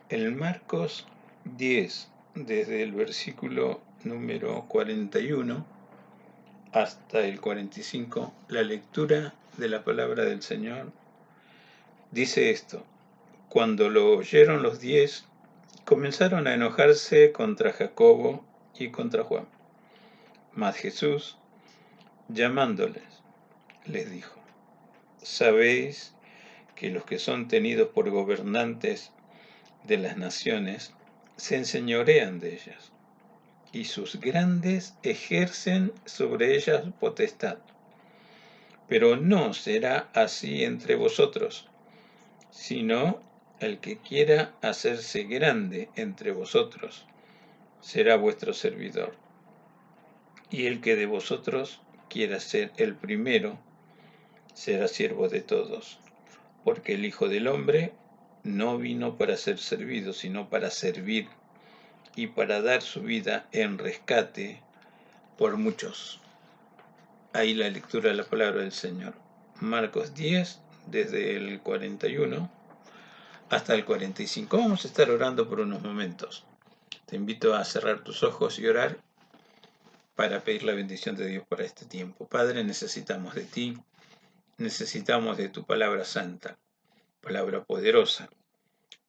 El Marcos 10, desde el versículo número 41 hasta el 45, la lectura de la palabra del Señor dice esto: Cuando lo oyeron los 10, comenzaron a enojarse contra Jacobo y contra Juan. Mas Jesús, llamándoles, les dijo: Sabéis que los que son tenidos por gobernantes de las naciones se enseñorean de ellas, y sus grandes ejercen sobre ellas potestad. Pero no será así entre vosotros, sino el que quiera hacerse grande entre vosotros será vuestro servidor, y el que de vosotros quiera ser el primero será siervo de todos, porque el Hijo del Hombre no vino para ser servido, sino para servir y para dar su vida en rescate por muchos. Ahí la lectura de la palabra del Señor. Marcos 10, desde el 41 hasta el 45. Vamos a estar orando por unos momentos. Te invito a cerrar tus ojos y orar para pedir la bendición de Dios para este tiempo. Padre, necesitamos de ti, necesitamos de tu palabra santa, palabra poderosa,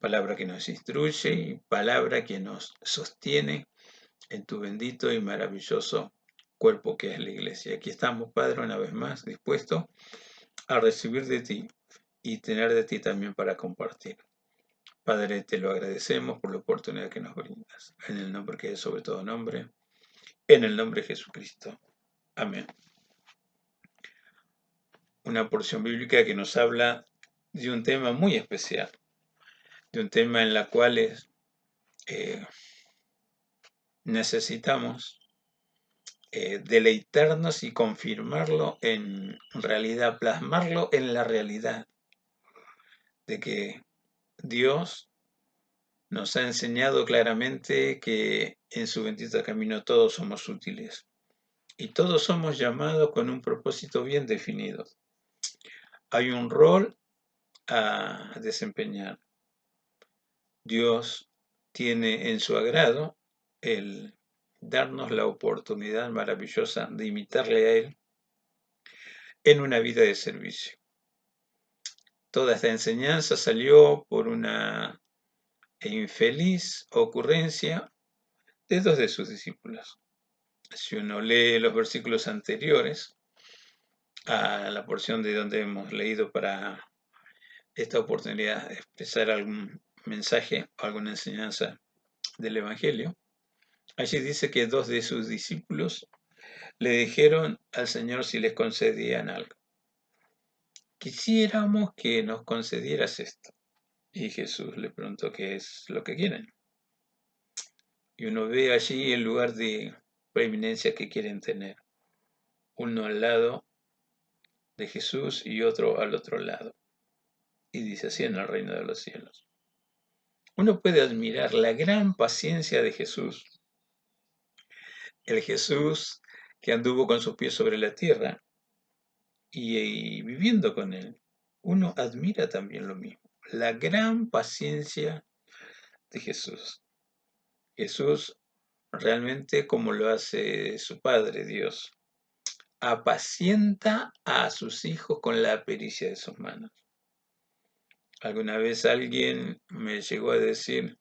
palabra que nos instruye y palabra que nos sostiene en tu bendito y maravilloso cuerpo que es la iglesia. Aquí estamos, Padre, una vez más, dispuestos a recibir de ti y tener de ti también para compartir. Padre, te lo agradecemos por la oportunidad que nos brindas. En el nombre que es sobre todo nombre, en el nombre de Jesucristo. Amén. Una porción bíblica que nos habla de un tema muy especial, de un tema en la cual necesitamos deleitarnos y confirmarlo en realidad, plasmarlo en la realidad de que Dios nos ha enseñado claramente que en su bendito camino todos somos útiles y todos somos llamados con un propósito bien definido. Hay un rol a desempeñar. Dios tiene en su agrado el darnos la oportunidad maravillosa de imitarle a Él en una vida de servicio. Toda esta enseñanza salió por una infeliz ocurrencia de dos de sus discípulos. Si uno lee los versículos anteriores a la porción de donde hemos leído para esta oportunidad de expresar algún mensaje o alguna enseñanza del Evangelio, allí dice que dos de sus discípulos le dijeron al Señor si les concedían algo. Quisiéramos que nos concedieras esto. Y Jesús le preguntó qué es lo que quieren. Y uno ve allí el lugar de preeminencia que quieren tener. Uno al lado de Jesús y otro al otro lado. Y dice así en el reino de los cielos. Uno puede admirar la gran paciencia de Jesús. El Jesús que anduvo con sus pies sobre la tierra y viviendo con él. Uno admira también lo mismo. La gran paciencia de Jesús. Jesús realmente como lo hace su Padre Dios. Apacienta a sus hijos con la pericia de sus manos. Alguna vez alguien me llegó a decir,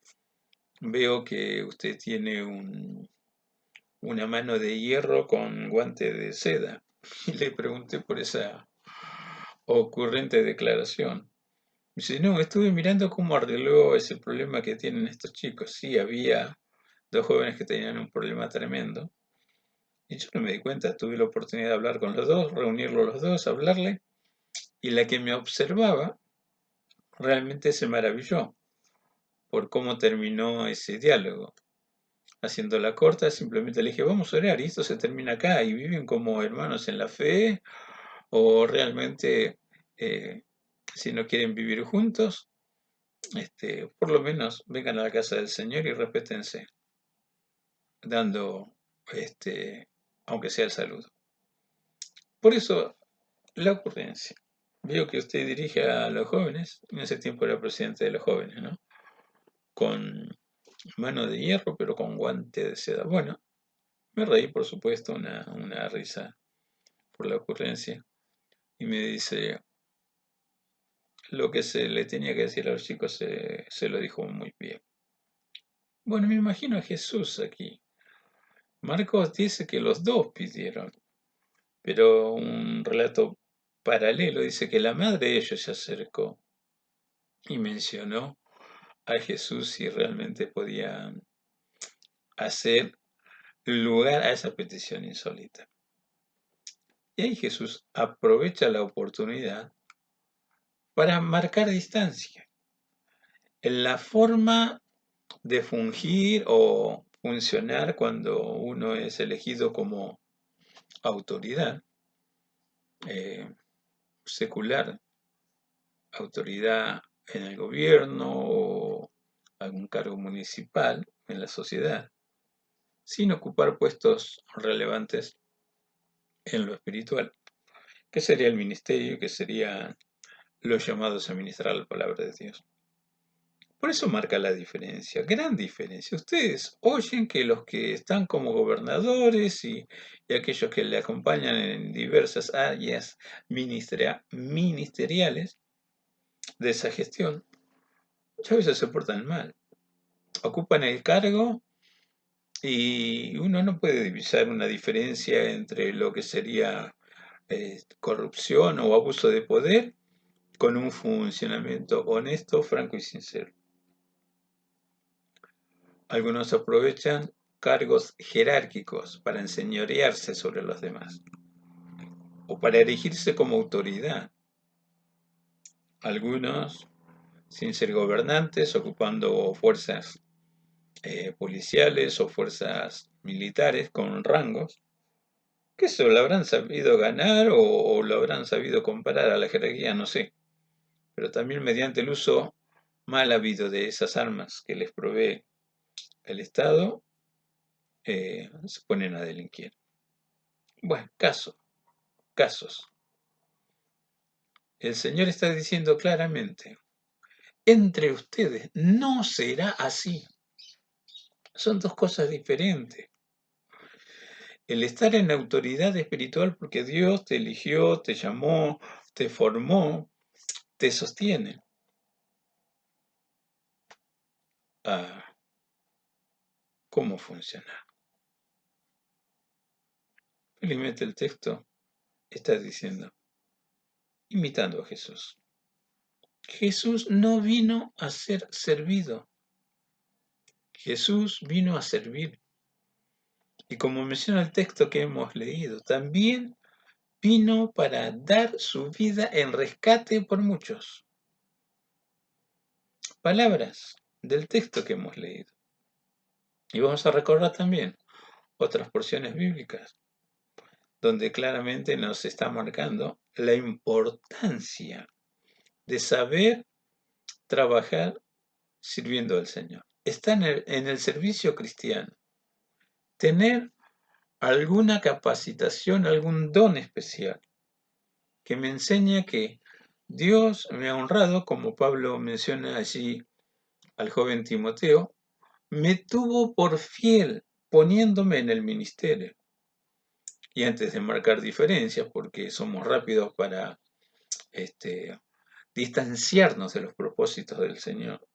veo que usted tiene una mano de hierro con guante de seda. Y le pregunté por esa ocurrente declaración. Dice, no, estuve mirando cómo arregló ese problema que tienen estos chicos. Sí, había dos jóvenes que tenían un problema tremendo. Y yo no me di cuenta, tuve la oportunidad de hablar con los dos, reunirlos los dos, hablarle. Y la que me observaba realmente se maravilló por cómo terminó ese diálogo. Haciéndola corta, simplemente le dije, vamos a orar y esto se termina acá y viven como hermanos en la fe o realmente si no quieren vivir juntos, por lo menos vengan a la casa del Señor y respétense, dando, aunque sea el saludo. Por eso, la ocurrencia. Veo que usted dirige a los jóvenes, en ese tiempo era presidente de los jóvenes, ¿no? con mano de hierro, pero con guante de seda. Bueno, me reí, por supuesto, una risa por la ocurrencia. Y me dice, lo que se le tenía que decir a los chicos se lo dijo muy bien. Bueno, me imagino a Jesús aquí. Marcos dice que los dos pidieron, pero un relato paralelo dice que la madre de ellos se acercó y mencionó a Jesús si realmente podía hacer lugar a esa petición insólita. Y ahí Jesús aprovecha la oportunidad para marcar distancia. En la forma de fungir o funcionar cuando uno es elegido como autoridad secular, autoridad en el gobierno o algún cargo municipal en la sociedad, sin ocupar puestos relevantes en lo espiritual, que sería el ministerio, que serían los llamados a ministrar la palabra de Dios. Por eso marca la diferencia, gran diferencia. Ustedes oyen que los que están como gobernadores y aquellos que le acompañan en diversas áreas ministeriales de esa gestión, muchas veces se portan mal. Ocupan el cargo y uno no puede divisar una diferencia entre lo que sería corrupción o abuso de poder con un funcionamiento honesto, franco y sincero. Algunos aprovechan cargos jerárquicos para enseñorearse sobre los demás o para erigirse como autoridad. Algunos, sin ser gobernantes, ocupando fuerzas policiales o fuerzas militares con rangos, que eso lo habrán sabido ganar o lo habrán sabido comparar a la jerarquía, no sé, pero también mediante el uso mal habido de esas armas que les provee el Estado, se ponen a delinquir. Bueno, casos. El Señor está diciendo claramente, entre ustedes no será así. Son dos cosas diferentes. El estar en autoridad espiritual porque Dios te eligió, te llamó, te formó, te sostiene. Ah, ¿cómo funciona? Felizmente el texto está diciendo, imitando a Jesús. Jesús no vino a ser servido. Jesús vino a servir. Y como menciona el texto que hemos leído, también vino para dar su vida en rescate por muchos. Palabras del texto que hemos leído. Y vamos a recordar también otras porciones bíblicas donde claramente nos está marcando la importancia de saber trabajar sirviendo al Señor. Está en el servicio cristiano. Tener alguna capacitación, algún don especial que me enseña que Dios me ha honrado, como Pablo menciona allí al joven Timoteo, me tuvo por fiel poniéndome en el ministerio. Y antes de marcar diferencias, porque somos rápidos para distanciarnos de los propósitos del Señor,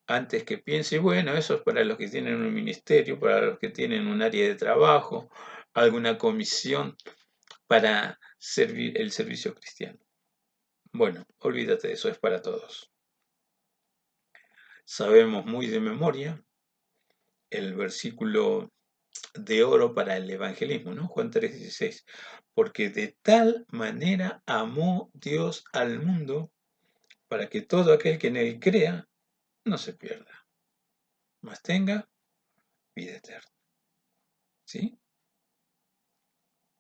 antes que piense, bueno, eso es para los que tienen un ministerio, para los que tienen un área de trabajo, alguna comisión para servir el servicio cristiano. Bueno, olvídate de eso, es para todos. Sabemos muy de memoria el versículo de oro para el evangelismo, ¿no? Juan 3:16. Porque de tal manera amó Dios al mundo para que todo aquel que en él crea no se pierda, mas tenga vida eterna. ¿Sí?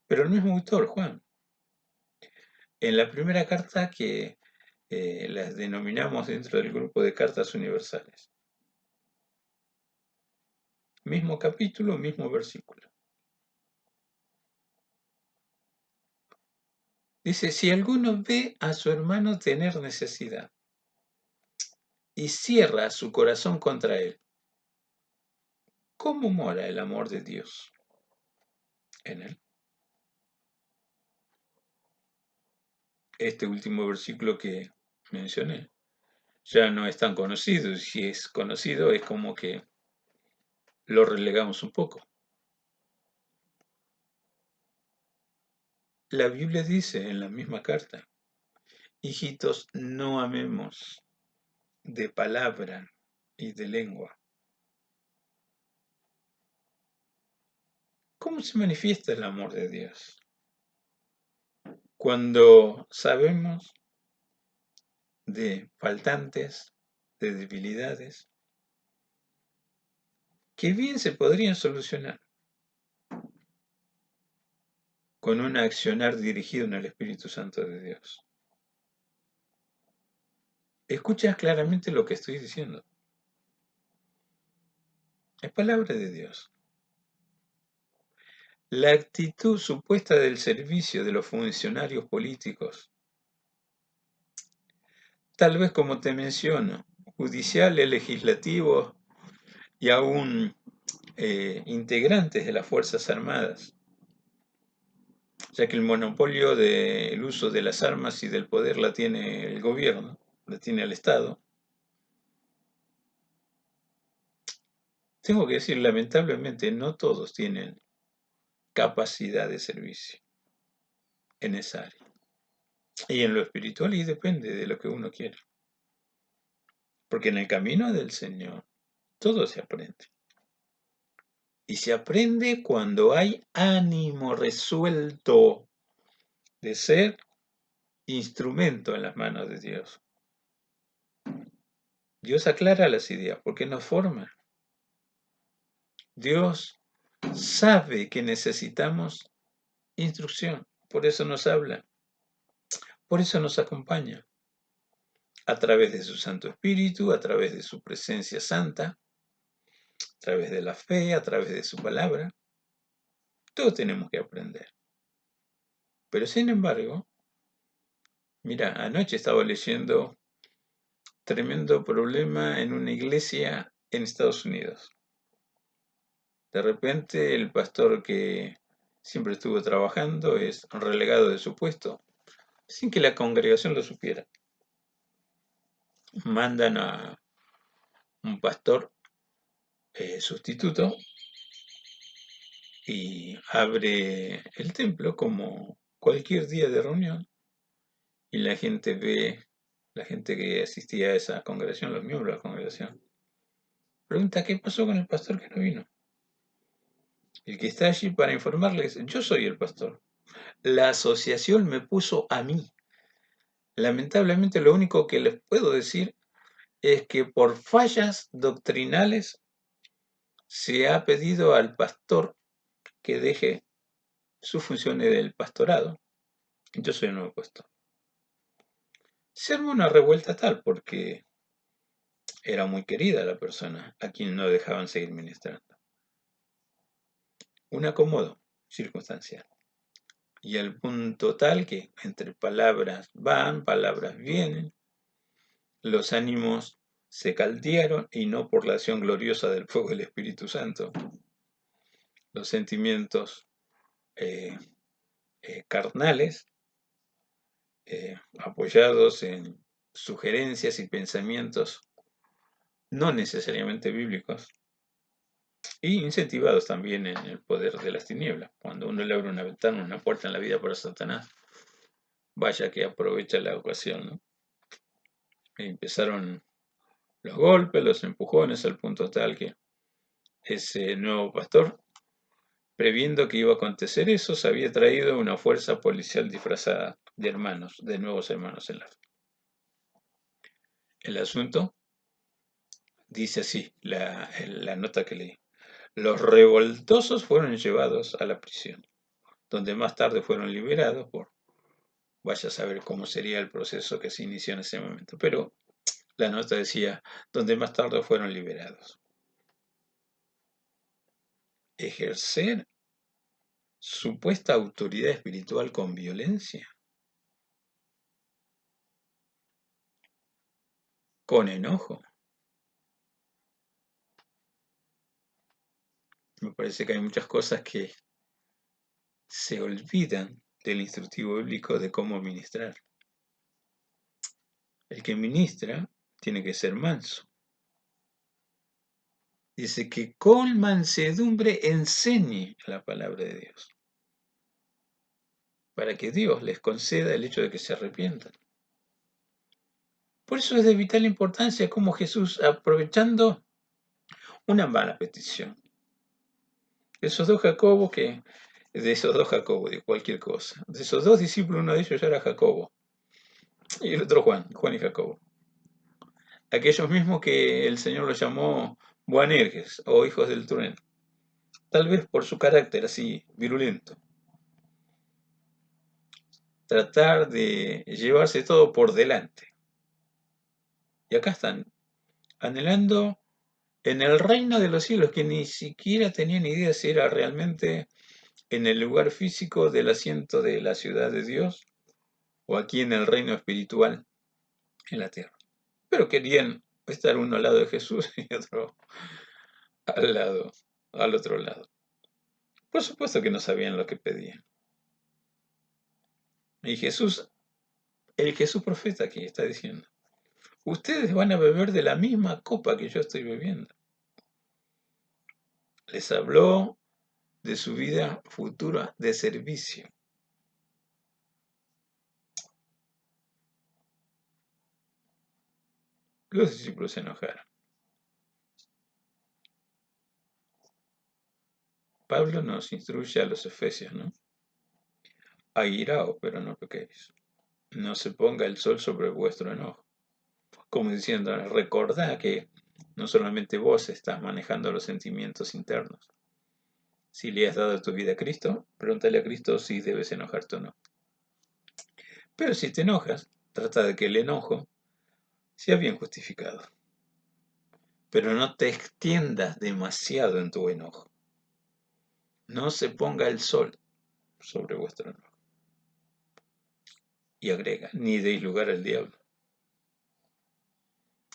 Pero el mismo autor, Juan, en la primera carta que las denominamos dentro del grupo de cartas universales. Mismo capítulo, mismo versículo. Dice, si alguno ve a su hermano tener necesidad y cierra su corazón contra él. ¿Cómo mora el amor de Dios en él? Este último versículo que mencioné ya no es tan conocido, y si es conocido es como que lo relegamos un poco. La Biblia dice en la misma carta, hijitos, no amemos de palabra y de lengua. ¿Cómo se manifiesta el amor de Dios? Cuando sabemos de faltantes, de debilidades, que bien se podrían solucionar con un accionar dirigido en el Espíritu Santo de Dios. ¿Escuchas claramente lo que estoy diciendo? Es palabra de Dios. La actitud supuesta del servicio de los funcionarios políticos, tal vez como te menciono, judiciales, legislativos y aún integrantes de las Fuerzas Armadas, ya que el monopolio del uso de las armas y del poder la tiene el gobierno, la tiene el Estado. Tengo que decir, lamentablemente, no todos tienen capacidad de servicio en esa área. Y en lo espiritual, y depende de lo que uno quiera. Porque en el camino del Señor, todo se aprende. Y se aprende cuando hay ánimo resuelto de ser instrumento en las manos de Dios. Dios aclara las ideas porque nos forma. Dios sabe que necesitamos instrucción, por eso nos habla, por eso nos acompaña, a través de su Santo Espíritu, a través de su presencia santa, a través de la fe, a través de su palabra. Todos tenemos que aprender. Pero sin embargo, mira, anoche estaba leyendo tremendo problema en una iglesia en Estados Unidos. De repente el pastor que siempre estuvo trabajando es relegado de su puesto sin que la congregación lo supiera. Mandan a un pastor sustituto y abre el templo como cualquier día de reunión y la gente ve, la gente que asistía a esa congregación, los miembros de la congregación, pregunta qué pasó con el pastor que no vino. El que está allí para informarles, yo soy el pastor. La asociación me puso a mí. Lamentablemente lo único que les puedo decir es que por fallas doctrinales se ha pedido al pastor que deje sus funciones del pastorado. Yo soy el nuevo pastor. Se armó una revuelta tal porque era muy querida la persona a quien no dejaban seguir ministrando. Un acomodo circunstancial. Y al punto tal que entre palabras van, palabras vienen, los ánimos se caldearon y no por la acción gloriosa del fuego del Espíritu Santo. Los sentimientos carnales, apoyados en sugerencias y pensamientos no necesariamente bíblicos, y incentivados también en el poder de las tinieblas. Cuando uno le abre una ventana, una puerta en la vida para Satanás, vaya que aprovecha la ocasión, ¿no? Empezaron los golpes, los empujones, al punto tal que ese nuevo pastor, previendo que iba a acontecer eso, se había traído una fuerza policial disfrazada de hermanos, de nuevos hermanos en la fe. El asunto dice así, la nota que leí. Los revoltosos fueron llevados a la prisión, donde más tarde fueron liberados por, vaya a saber cómo sería el proceso que se inició en ese momento, pero la nota decía, donde más tarde fueron liberados. Ejercer supuesta autoridad espiritual con violencia, con enojo, Me parece que hay muchas cosas que se olvidan del instructivo bíblico de cómo ministrar. El que ministra tiene que ser manso. Dice que con mansedumbre enseñe la palabra de Dios, para que Dios les conceda el hecho de que se arrepientan. Por eso es de vital importancia cómo Jesús, aprovechando una mala petición, de esos dos Jacobos de cualquier cosa, de esos dos discípulos, uno de ellos ya era Jacobo, y el otro Juan y Jacobo. Aquellos mismos que el Señor los llamó Boanerges o hijos del trueno, tal vez por su carácter así virulento. Tratar de llevarse todo por delante. Y acá están, anhelando en el reino de los cielos, que ni siquiera tenían idea si era realmente en el lugar físico del asiento de la ciudad de Dios o aquí en el reino espiritual en la tierra. Pero querían estar uno al lado de Jesús y otro al otro lado. Por supuesto que no sabían lo que pedían. Y el Jesús profeta aquí está diciendo, ustedes van a beber de la misma copa que yo estoy bebiendo. Les habló de su vida futura de servicio. Los discípulos se enojaron. Pablo nos instruye a los efesios, ¿no? Airaos, pero no pequéis. No se ponga el sol sobre vuestro enojo. Como diciendo, recordá que no solamente vos estás manejando los sentimientos internos. Si le has dado tu vida a Cristo, pregúntale a Cristo si debes enojarte o no. Pero si te enojas, trata de que el enojo sea bien justificado. Pero no te extiendas demasiado en tu enojo. No se ponga el sol sobre vuestro enojo. Y agrega, ni deis lugar al diablo.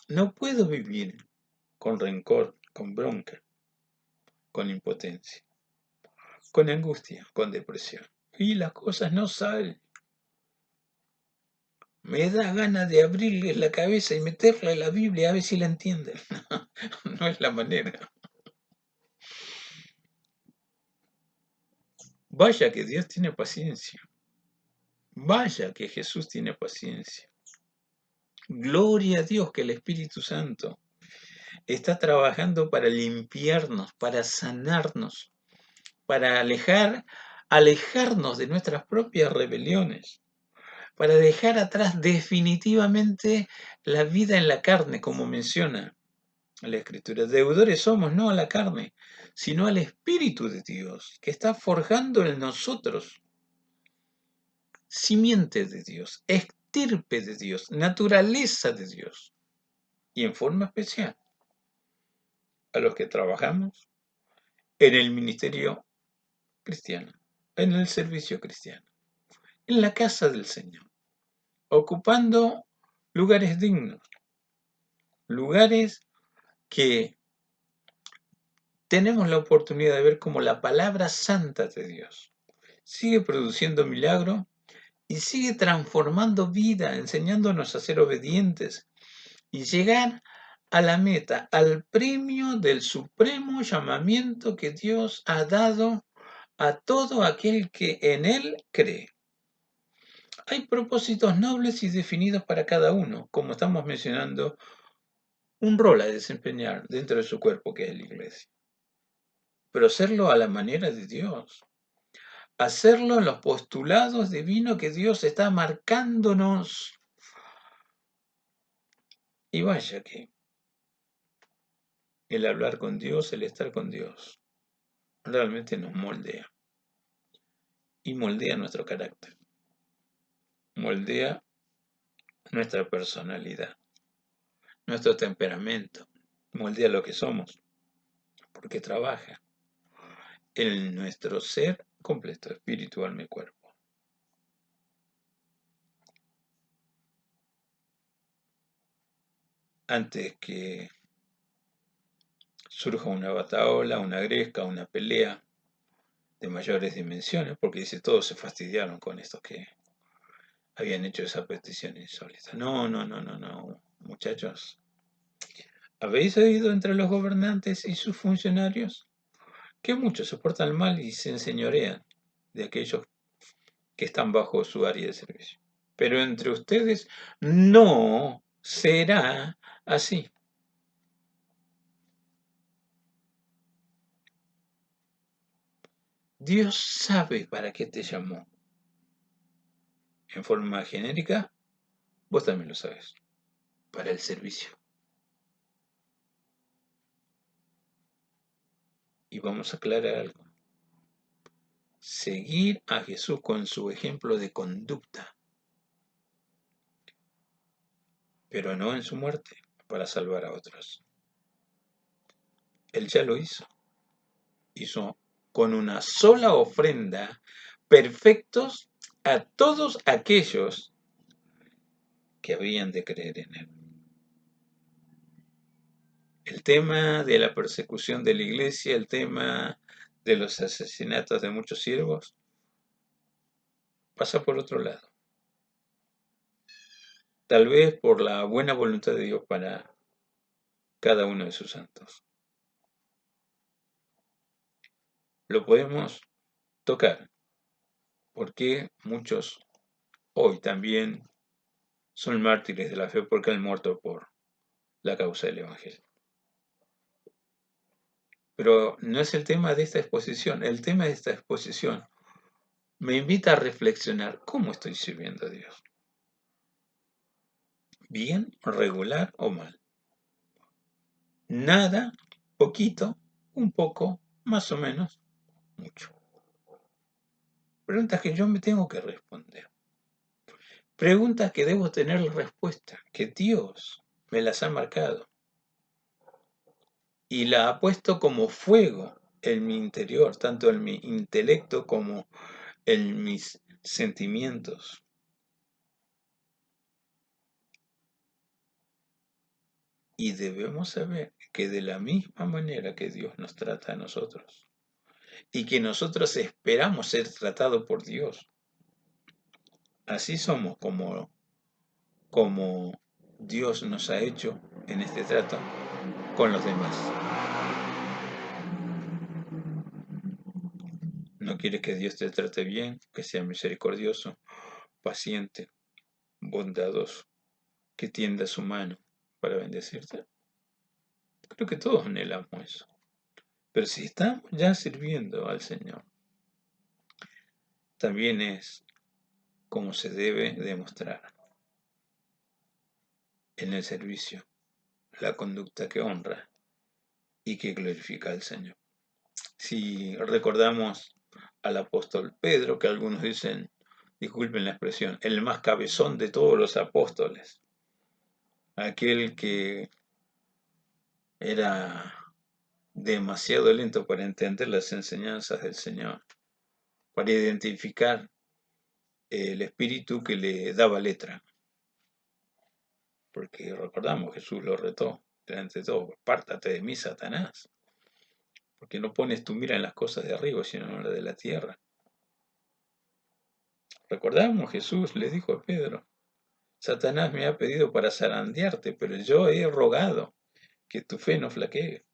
No puedo vivir con rencor, con bronca, con impotencia, con angustia, con depresión. Y las cosas no salen. Me da ganas de abrirles la cabeza y meterla en la Biblia a ver si la entienden. No es la manera. Vaya que Dios tiene paciencia. Vaya que Jesús tiene paciencia. Gloria a Dios que el Espíritu Santo está trabajando para limpiarnos, para sanarnos, para alejarnos de nuestras propias rebeliones, para dejar atrás definitivamente la vida en la carne, como menciona la Escritura. Deudores somos no a la carne, sino al Espíritu de Dios, que está forjando en nosotros simiente de Dios, estirpe de Dios, naturaleza de Dios, y en forma especial a los que trabajamos en el ministerio cristiano, en el servicio cristiano, en la casa del Señor, ocupando lugares dignos, lugares que tenemos la oportunidad de ver como la palabra santa de Dios sigue produciendo milagro y sigue transformando vida, enseñándonos a ser obedientes y llegar a la meta, al premio del supremo llamamiento que Dios ha dado a todo aquel que en Él cree. Hay propósitos nobles y definidos para cada uno, como estamos mencionando, un rol a desempeñar dentro de su cuerpo que es la iglesia. Pero hacerlo a la manera de Dios, hacerlo en los postulados divinos que Dios está marcándonos. Y vaya que el hablar con Dios, el estar con Dios, realmente nos moldea. Y moldea nuestro carácter, moldea nuestra personalidad, nuestro temperamento, moldea lo que somos, porque trabaja en nuestro ser completo, espíritu, alma y cuerpo. Antes que surja una batahola, una gresca, una pelea de mayores dimensiones, porque dice, todos se fastidiaron con estos que habían hecho esa petición insólita. No, no, no, no, no, muchachos. ¿Habéis oído entre los gobernantes y sus funcionarios que muchos se portan mal y se enseñorean de aquellos que están bajo su área de servicio? Pero entre ustedes no será así. Dios sabe para qué te llamó. En forma genérica, vos también lo sabes. Para el servicio. Y vamos a aclarar algo. Seguir a Jesús con su ejemplo de conducta, pero no en su muerte para salvar a otros. Él ya lo hizo. Hizo con una sola ofrenda perfectos a todos aquellos que habían de creer en él. El tema de la persecución de la iglesia, el tema de los asesinatos de muchos siervos, pasa por otro lado. Tal vez por la buena voluntad de Dios para cada uno de sus santos. Lo podemos tocar, porque muchos hoy también son mártires de la fe porque han muerto por la causa del Evangelio. Pero no es el tema de esta exposición. El tema de esta exposición me invita a reflexionar cómo estoy sirviendo a Dios. ¿Bien, regular o mal? Nada, poquito, un poco, más o menos, mucho. Preguntas que yo me tengo que responder. Preguntas que debo tener la respuesta, que Dios me las ha marcado y la ha puesto como fuego en mi interior, tanto en mi intelecto como en mis sentimientos. Y debemos saber que de la misma manera que Dios nos trata a nosotros y que nosotros esperamos ser tratados por Dios, así somos como Dios nos ha hecho en este trato con los demás. ¿No quieres que Dios te trate bien, que sea misericordioso, paciente, bondadoso, que tienda su mano para bendecirte? Creo que todos anhelamos eso. Pero si estamos ya sirviendo al Señor, también es como se debe demostrar en el servicio la conducta que honra y que glorifica al Señor. Si recordamos al apóstol Pedro, que algunos dicen, disculpen la expresión, el más cabezón de todos los apóstoles, aquel que era demasiado lento para entender las enseñanzas del Señor, para identificar el espíritu que le daba letra. Porque recordamos, Jesús lo retó delante de todo, apártate de mí, Satanás, porque no pones tu mira en las cosas de arriba, sino en las de la tierra. Recordamos, Jesús le dijo a Pedro, Satanás me ha pedido para zarandearte, pero yo he rogado que tu fe no flaquee.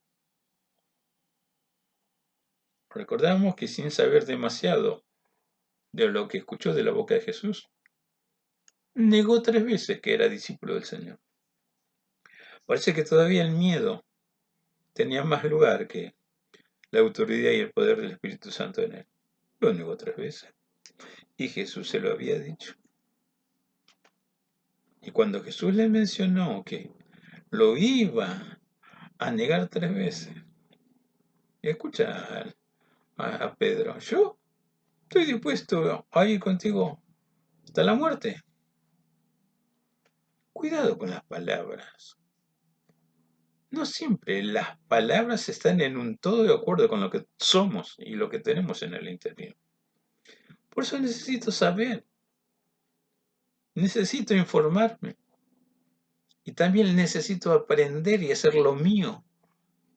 Recordamos que sin saber demasiado de lo que escuchó de la boca de Jesús, negó 3 veces que era discípulo del Señor. Parece que todavía el miedo tenía más lugar que la autoridad y el poder del Espíritu Santo en él. Lo negó 3 veces. Y Jesús se lo había dicho. Y cuando Jesús le mencionó que lo iba a negar 3 veces, escucha a Pedro, yo estoy dispuesto a ir contigo hasta la muerte. Cuidado con las palabras. No siempre las palabras están en un todo de acuerdo con lo que somos y lo que tenemos en el interior. Por eso necesito saber, necesito informarme y también necesito aprender y hacer lo mío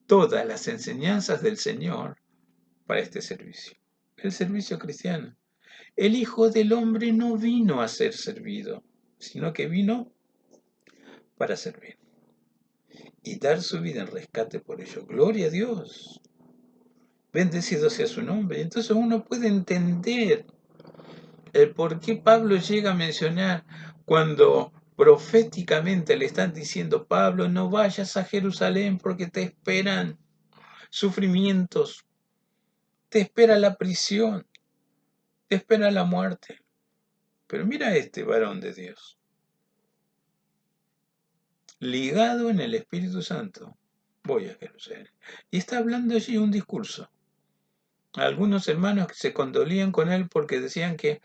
todas las enseñanzas del Señor para este servicio, el servicio cristiano. El Hijo del Hombre no vino a ser servido, sino que vino para servir y dar su vida en rescate por ello. Gloria a Dios. Bendecido sea su nombre. Entonces uno puede entender el por qué Pablo llega a mencionar cuando proféticamente le están diciendo: Pablo, no vayas a Jerusalén porque te esperan sufrimientos, te espera la prisión, te espera la muerte. Pero mira a este varón de Dios, ligado en el Espíritu Santo, voy a Jerusalén. Y está hablando allí un discurso. Algunos hermanos que se condolían con él porque decían que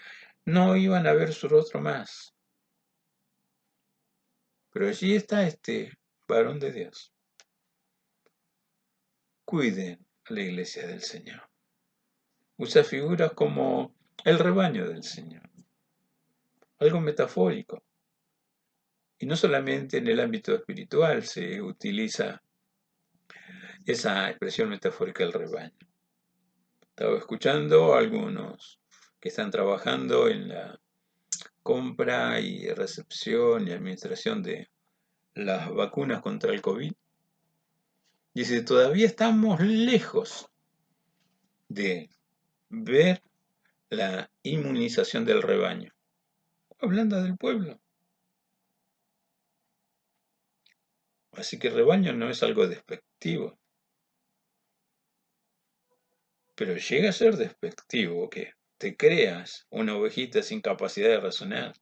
no iban a ver su rostro más. Pero allí está este varón de Dios. Cuiden a la iglesia del Señor. Usa figuras como el rebaño del Señor, algo metafórico. Y no solamente en el ámbito espiritual se utiliza esa expresión metafórica del rebaño. Estaba escuchando a algunos que están trabajando en la compra y recepción y administración de las vacunas contra el COVID. Dice, todavía estamos lejos de ver la inmunización del rebaño. Hablando del pueblo. Así que rebaño no es algo despectivo. Pero llega a ser despectivo que te creas una ovejita sin capacidad de razonar.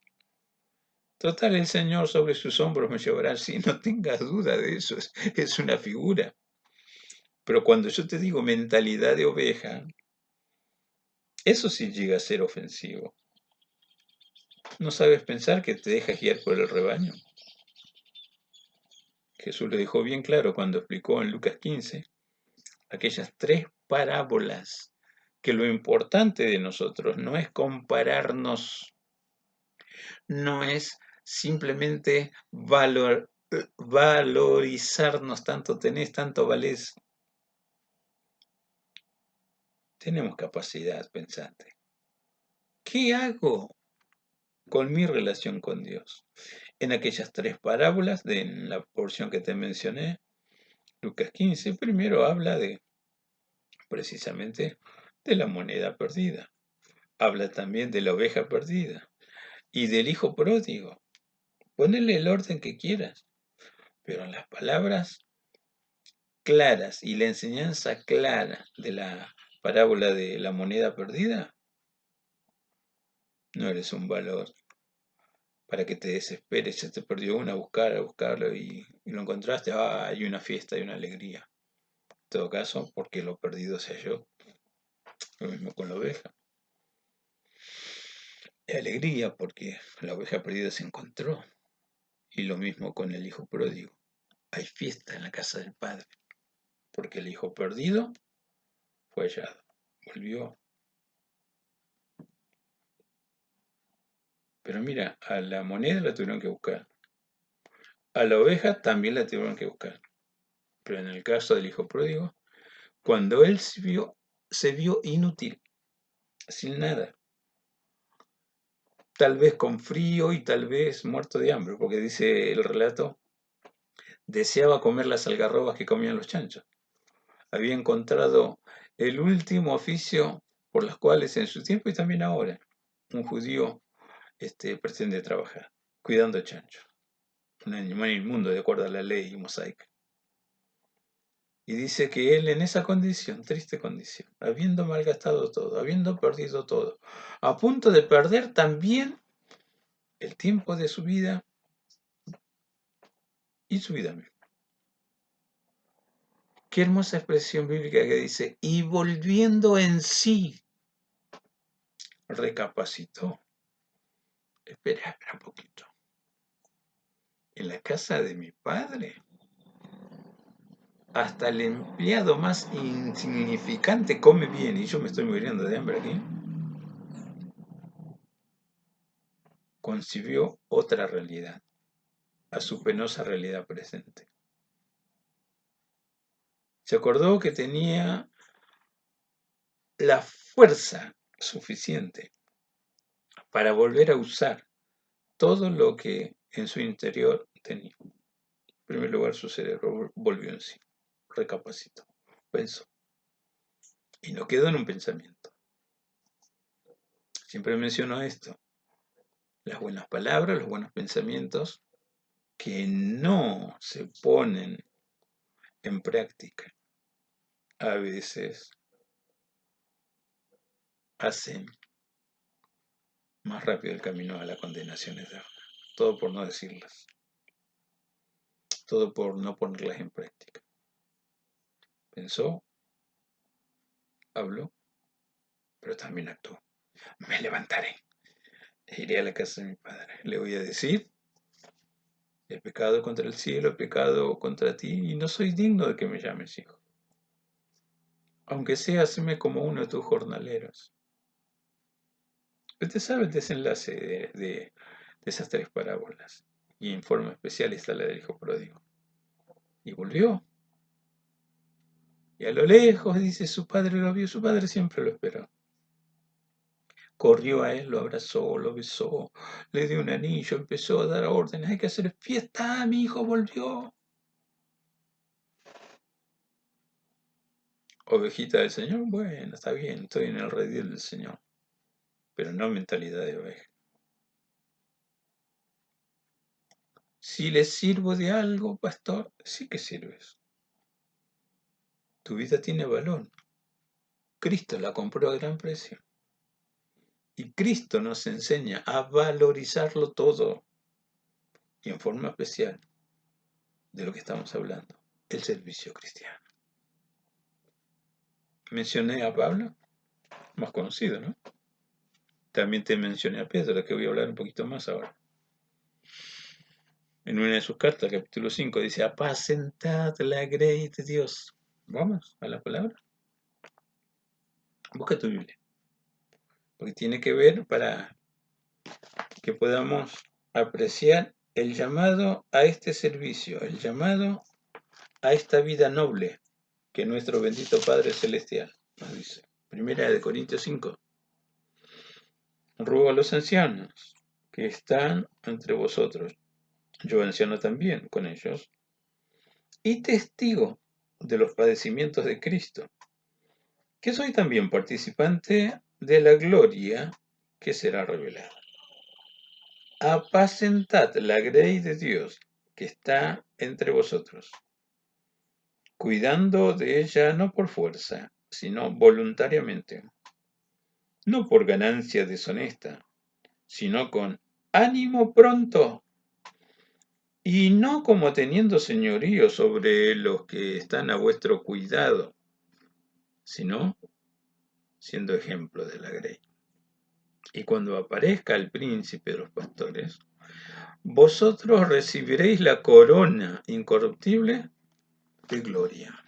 Total, el Señor sobre sus hombros me llevará. Si no tengas duda de eso, es una figura. Pero cuando yo te digo mentalidad de oveja, eso sí llega a ser ofensivo. ¿No sabes pensar que te dejas guiar por el rebaño? Jesús lo dejó bien claro cuando explicó en Lucas 15 aquellas 3 parábolas, que lo importante de nosotros no es compararnos, no es simplemente valorizarnos tanto, tenés tanto valés. Tenemos capacidad pensante. ¿Qué hago con mi relación con Dios? En aquellas 3 parábolas, en la porción que te mencioné, Lucas 15, primero habla de precisamente de la moneda perdida. Habla también de la oveja perdida y del hijo pródigo. Ponele el orden que quieras, pero en las palabras claras y la enseñanza clara de la parábola de la moneda perdida, no eres un valor para que te desesperes. Se te perdió una, a buscarlo y lo encontraste. Hay una fiesta, hay una alegría. En todo caso, porque lo perdido sea yo. Lo mismo con la oveja. Hay alegría porque la oveja perdida se encontró. Y lo mismo con el hijo pródigo. Hay fiesta en la casa del padre, porque el hijo perdido fue hallado, volvió. Pero mira, a la moneda la tuvieron que buscar, a la oveja también la tuvieron que buscar. Pero en el caso del hijo pródigo, cuando él se vio inútil, sin nada, tal vez con frío y tal vez muerto de hambre, porque dice el relato, deseaba comer las algarrobas que comían los chanchos. Había encontrado el último oficio por los cuales en su tiempo y también ahora un judío pretende trabajar, cuidando chanchos, un animal inmundo de acuerdo a la ley mosaica. Y dice que él en esa condición, triste condición, habiendo malgastado todo, habiendo perdido todo, a punto de perder también el tiempo de su vida y su vida misma. Qué hermosa expresión bíblica que dice, y volviendo en sí, recapacitó. Espera un poquito. En la casa de mi padre, hasta el empleado más insignificante come bien y yo me estoy muriendo de hambre aquí. Concibió otra realidad, a su penosa realidad presente. Se acordó que tenía la fuerza suficiente para volver a usar todo lo que en su interior tenía. En primer lugar, su cerebro volvió en sí, recapacitó, pensó, y no quedó en un pensamiento. Siempre menciono esto, las buenas palabras, los buenos pensamientos que no se ponen en práctica, a veces hacen más rápido el camino a la condenación eterna. Todo por no decirlas, todo por no ponerlas en práctica. Pensó, habló, pero también actuó. Me levantaré, iré a la casa de mi padre. Le voy a decir, he pecado contra el cielo, he pecado contra ti, y no soy digno de que me llames hijo. Aunque sea, hazme como uno de tus jornaleros. Usted sabe el desenlace de esas tres parábolas. Y en forma especial está la del hijo pródigo. Y volvió. Y a lo lejos, dice, su padre lo vio, su padre siempre lo esperó. Corrió a él, lo abrazó, lo besó, le dio un anillo, empezó a dar órdenes, hay que hacer fiesta, mi hijo volvió. Ovejita del Señor, bueno, está bien, estoy en el redil del Señor, pero no mentalidad de oveja. Si le sirvo de algo, pastor, sí que sirves. Tu vida tiene valor. Cristo la compró a gran precio. Y Cristo nos enseña a valorizarlo todo. Y en forma especial de lo que estamos hablando, el servicio cristiano. Mencioné a Pablo, más conocido, ¿no? También te mencioné a Pedro, de que voy a hablar un poquito más ahora. En una de sus cartas, capítulo 5, dice, apacentad la grey de Dios. Vamos a la palabra. Busca tu Biblia. Porque tiene que ver para que podamos apreciar el llamado a este servicio, el llamado a esta vida noble que nuestro bendito Padre Celestial nos dice. Primera de Corintios 5. Ruego a los ancianos que están entre vosotros, yo anciano también con ellos, y testigo de los padecimientos de Cristo, que soy también participante de la gloria que será revelada. Apacentad la grey de Dios que está entre vosotros, cuidando de ella no por fuerza, sino voluntariamente, no por ganancia deshonesta, sino con ánimo pronto, y no como teniendo señorío sobre los que están a vuestro cuidado, sino siendo ejemplo de la grey. Y cuando aparezca el príncipe de los pastores, vosotros recibiréis la corona incorruptible de gloria.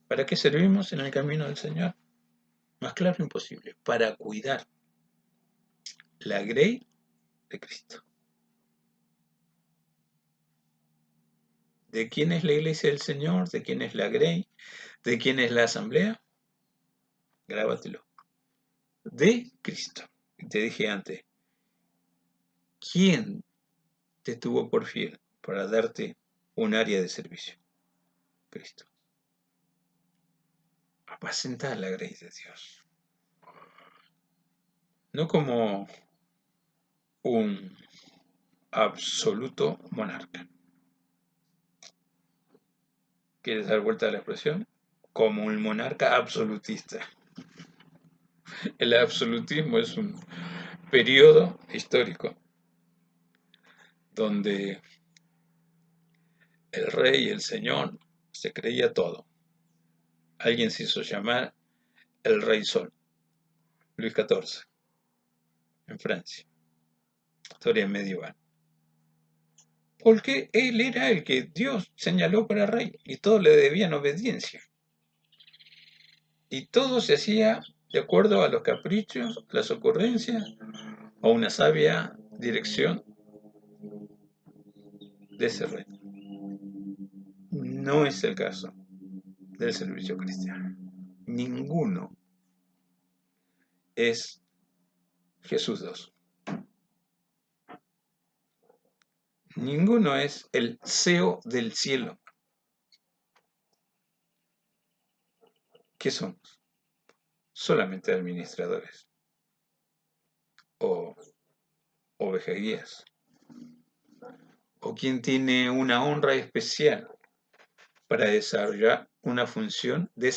¿Para qué servimos en el camino del Señor? Más claro imposible, para cuidar la grey de Cristo. ¿De quién es la iglesia del Señor? ¿De quién es la grey? ¿De quién es la asamblea? Grábatelo. De Cristo. Te dije antes, ¿quién te tuvo por fiel para darte un área de servicio? Cristo. Apacentar la grey de Dios. No como un absoluto monarca. ¿Quieres dar vuelta a la expresión? Como un monarca absolutista. El absolutismo es un periodo histórico donde el rey, el señor, se creía todo. Alguien se hizo llamar el Rey Sol, Luis XIV, en Francia, historia medieval. Porque él era el que Dios señaló para rey y todos le debían obediencia. Y todo se hacía de acuerdo a los caprichos, las ocurrencias o una sabia dirección de ese reino. No es el caso del servicio cristiano. Ninguno es Jesús 2. Ninguno es el CEO del cielo. ¿Qué somos? Solamente administradores o ovejas o quien tiene una honra especial para desarrollar una función de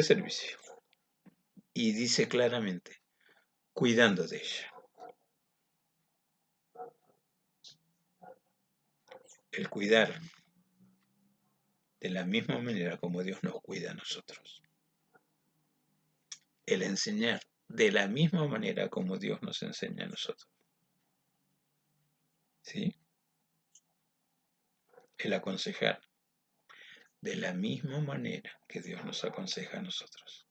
servicio. Y dice claramente, cuidando de ella. El cuidar de la misma manera como Dios nos cuida a nosotros. El enseñar de la misma manera como Dios nos enseña a nosotros. ¿Sí? El aconsejar de la misma manera que Dios nos aconseja a nosotros.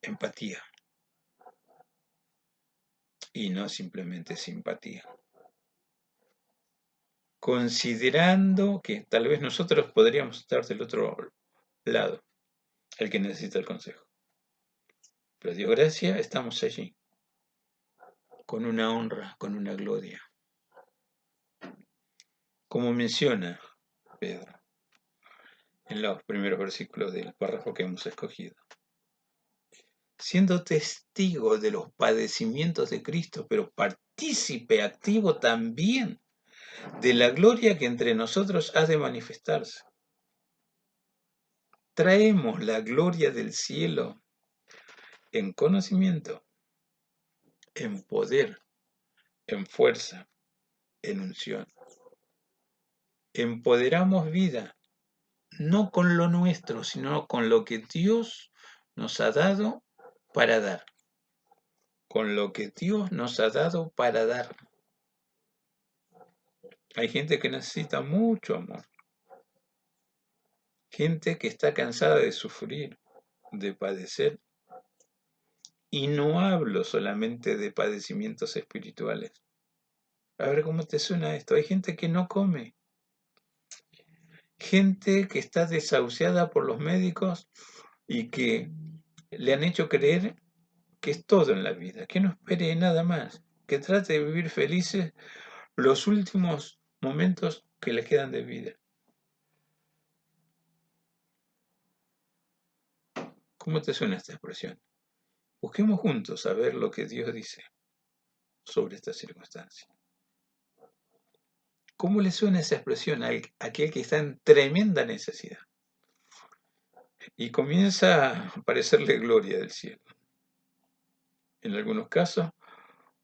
Empatía. Y no simplemente simpatía. Considerando que tal vez nosotros podríamos estar del otro lado, el que necesita el consejo. Pero Dios gracia, estamos allí, con una honra, con una gloria. Como menciona Pedro en los primeros versículos del párrafo que hemos escogido. Siendo testigo de los padecimientos de Cristo, pero partícipe activo también de la gloria que entre nosotros ha de manifestarse. Traemos la gloria del cielo en conocimiento, en poder, en fuerza, en unción. Empoderamos vida, no con lo nuestro, sino con lo que Dios nos ha dado para dar. Con lo que Dios nos ha dado para dar. Hay gente que necesita mucho amor. Gente que está cansada de sufrir, de padecer. Y no hablo solamente de padecimientos espirituales. A ver cómo te suena esto. Hay gente que no come. Gente que está desahuciada por los médicos y que le han hecho creer que es todo en la vida, que no espere nada más, que trate de vivir felices los últimos momentos que le quedan de vida. ¿Cómo te suena esta expresión? Busquemos juntos a ver lo que Dios dice sobre esta circunstancia. ¿Cómo le suena esa expresión a aquel que está en tremenda necesidad? Y comienza a aparecerle gloria del cielo. En algunos casos,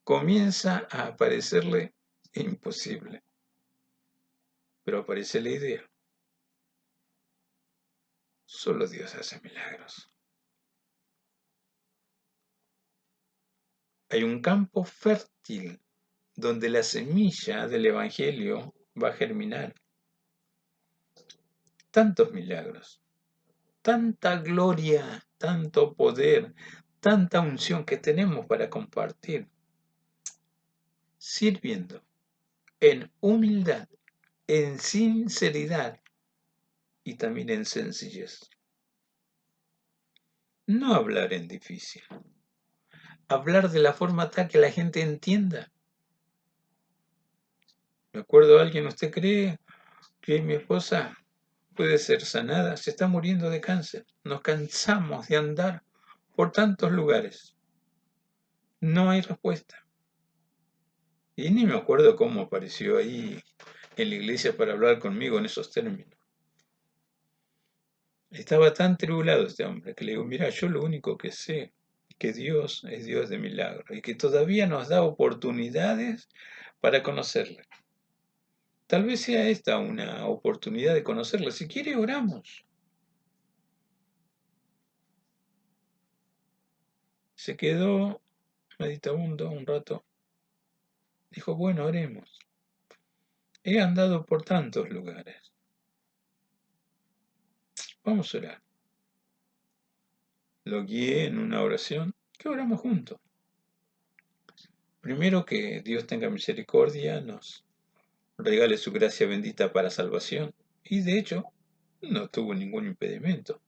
comienza a aparecerle imposible. Pero aparece la idea. Solo Dios hace milagros. Hay un campo fértil donde la semilla del Evangelio va a germinar. Tantos milagros, tanta gloria, tanto poder, tanta unción que tenemos para compartir, sirviendo en humildad, en sinceridad y también en sencillez. No hablar en difícil, hablar de la forma tal que la gente entienda. Me acuerdo a alguien, ¿usted cree que mi esposa puede ser sanada? Se está muriendo de cáncer. Nos cansamos de andar por tantos lugares. No hay respuesta. Y ni me acuerdo cómo apareció ahí en la iglesia para hablar conmigo en esos términos. Estaba tan tribulado este hombre que le digo, mira, yo lo único que sé que Dios es Dios de milagros y que todavía nos da oportunidades para conocerle. Tal vez sea esta una oportunidad de conocerle. Si quiere, oramos. Se quedó meditabundo un rato. Dijo, bueno, oremos. He andado por tantos lugares. Vamos a orar. lo guié en una oración que oramos juntos. Primero, que Dios tenga misericordia, nos regale su gracia bendita para salvación. Y de hecho, no tuvo ningún impedimento.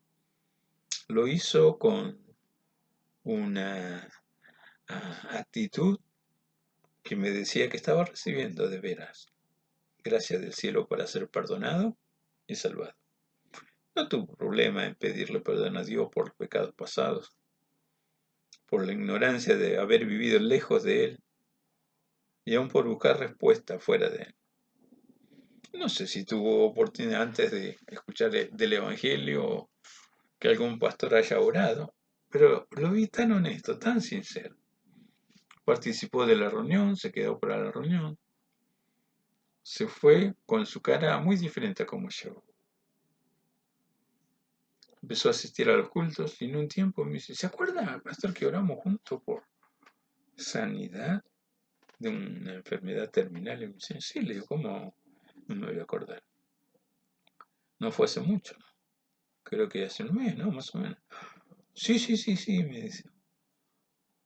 Lo hizo con una actitud que me decía que estaba recibiendo de veras gracia del cielo para ser perdonado y salvado. No tuvo problema en pedirle perdón a Dios por los pecados pasados, por la ignorancia de haber vivido lejos de Él y aún por buscar respuesta fuera de Él. No sé si tuvo oportunidad antes de escuchar del Evangelio que algún pastor haya orado, pero lo vi tan honesto, tan sincero. Participó de la reunión, se quedó para la reunión, se fue con su cara muy diferente a como llegó. Empezó a asistir a los cultos y en un tiempo me dice, ¿se acuerda, pastor, que oramos juntos por sanidad de una enfermedad terminal? Y me dice, sí, le digo, ¿cómo no me voy a acordar? No fue hace mucho, creo que hace un mes, ¿no? Más o menos. Sí, sí, sí, sí, me dice.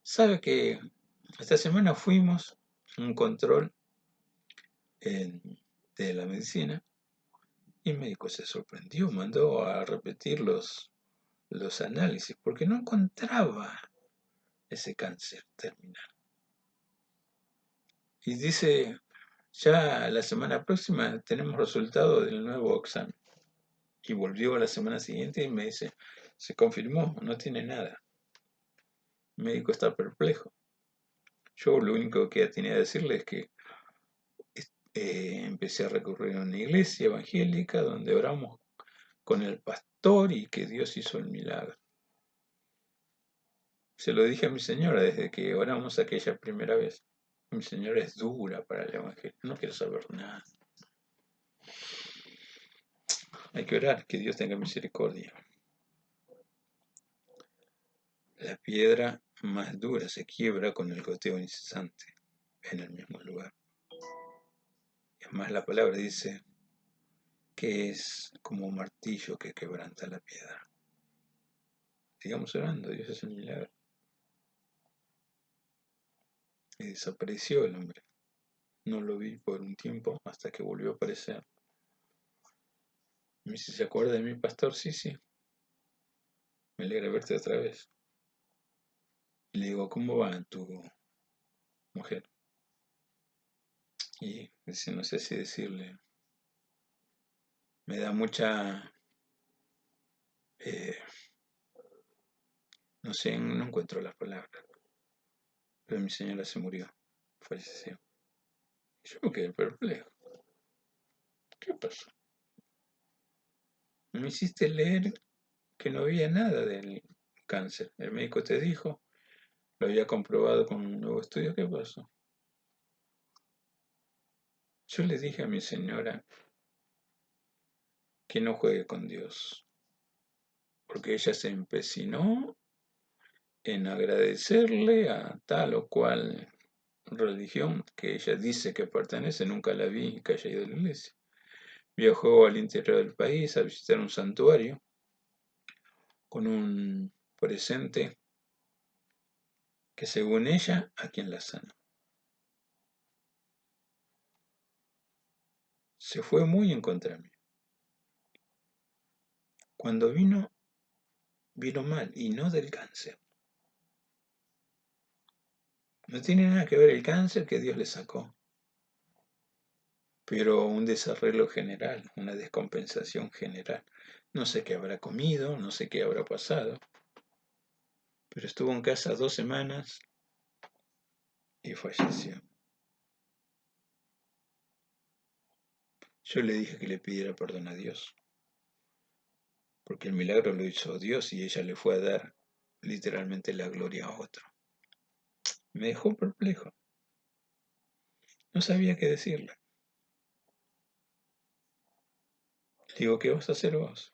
¿Sabe que esta semana fuimos a un control de la medicina y el médico se sorprendió, mandó a repetir los análisis porque no encontraba ese cáncer terminal? Y dice, ya la semana próxima tenemos resultado del nuevo examen. Y volvió a la semana siguiente y me dice, se confirmó, no tiene nada. El médico está perplejo. Yo lo único que tenía que decirle es que empecé a recurrir a una iglesia evangélica donde oramos con el pastor y que Dios hizo el milagro. Se lo dije a mi señora desde que oramos aquella primera vez. Mi señora es dura para el evangelio, no quiere saber nada. Hay que orar, que Dios tenga misericordia. La piedra más dura se quiebra con el goteo incesante en el mismo lugar. Es más, la palabra dice que es como un martillo que quebranta la piedra. Sigamos orando, Dios es el milagro. Y desapareció el hombre. No lo vi por un tiempo hasta que volvió a aparecer. Me dice, ¿se acuerda de mí, pastor? Sí, sí. Me alegra verte otra vez. Y le digo, ¿cómo va tu mujer? Y dice, no sé si decirle. Me da mucha... no sé, no encuentro las palabras. Pero mi señora se murió. Falleció. Yo me quedé perplejo. ¿Qué pasó? Me hiciste leer que no había nada del cáncer. El médico te dijo, lo había comprobado con un nuevo estudio. ¿Qué pasó? Yo le dije a mi señora que no juegue con Dios, porque ella se empecinó en agradecerle a tal o cual religión que ella dice que pertenece, nunca la vi que haya ido a la iglesia. Viajó al interior del país a visitar un santuario con un presente que según ella a quien la sana. Se fue muy en contra de mí. Cuando vino mal y no del cáncer. No tiene nada que ver el cáncer que Dios le sacó, pero un desarreglo general, una descompensación general. No sé qué habrá comido, no sé qué habrá pasado, pero estuvo en casa 2 semanas y falleció. Yo le dije que le pidiera perdón a Dios, porque el milagro lo hizo Dios y ella le fue a dar literalmente la gloria a otro. Me dejó perplejo. No sabía qué decirle. Le digo, ¿qué vas a hacer vos?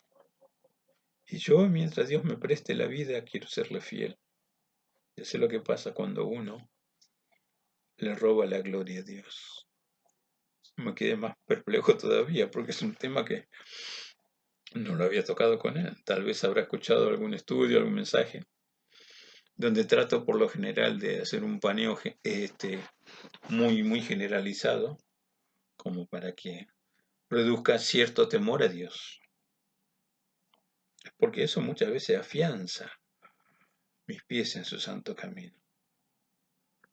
Y yo, mientras Dios me preste la vida, quiero serle fiel. Y sé lo que pasa cuando uno le roba la gloria a Dios. Me quedé más perplejo todavía, porque es un tema que No lo había tocado con él. Tal vez habrá escuchado algún estudio, algún mensaje, donde trato por lo general de hacer un paneo muy generalizado, como para que produzca cierto temor a Dios. Porque eso muchas veces afianza mis pies en su santo camino.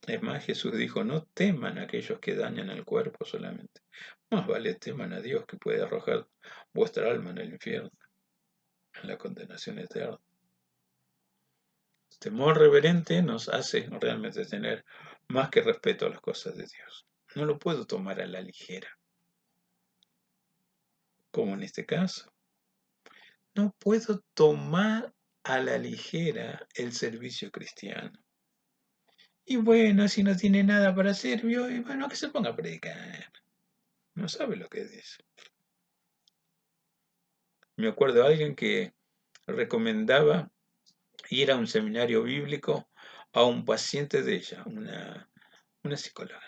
Es más, Jesús dijo, no teman a aquellos que dañan el cuerpo solamente. Más vale teman a Dios que puede arrojar vuestra alma en el infierno, en la condenación eterna. Temor reverente nos hace realmente tener más que respeto a las cosas de Dios. No lo puedo tomar a la ligera, como en este caso. No puedo tomar a la ligera el servicio cristiano. Y bueno, si no tiene nada para hacer, y bueno, que se ponga a predicar. No sabe lo que dice. Me acuerdo de alguien que recomendaba ir a un seminario bíblico a un paciente de ella, una psicóloga.